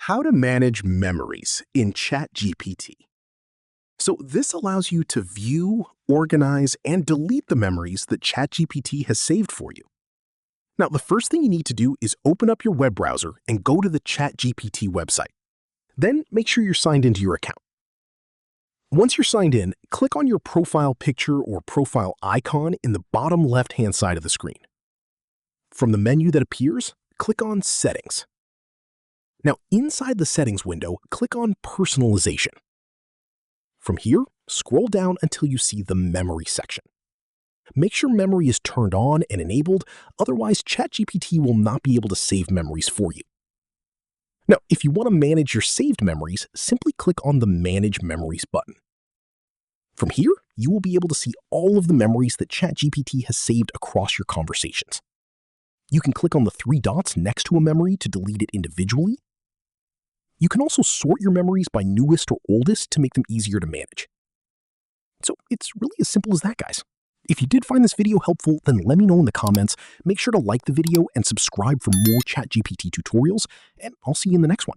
How to manage memories in ChatGPT. So this allows you to view, organize, and delete the memories that ChatGPT has saved for you. Now, the first thing you need to do is open up your web browser and go to the ChatGPT website. Then make sure you're signed into your account. Once you're signed in, click on your profile picture or profile icon in the bottom left-hand side of the screen. From the menu that appears, click on Settings. Now, inside the Settings window, click on Personalization. From here, scroll down until you see the Memory section. Make sure memory is turned on and enabled, otherwise ChatGPT will not be able to save memories for you. Now, if you want to manage your saved memories, simply click on the Manage Memories button. From here, you will be able to see all of the memories that ChatGPT has saved across your conversations. You can click on the three dots next to a memory to delete it individually. You can also sort your memories by newest or oldest to make them easier to manage. So it's really as simple as that, guys. If you did find this video helpful, then let me know in the comments. Make sure to like the video and subscribe for more ChatGPT tutorials, and I'll see you in the next one.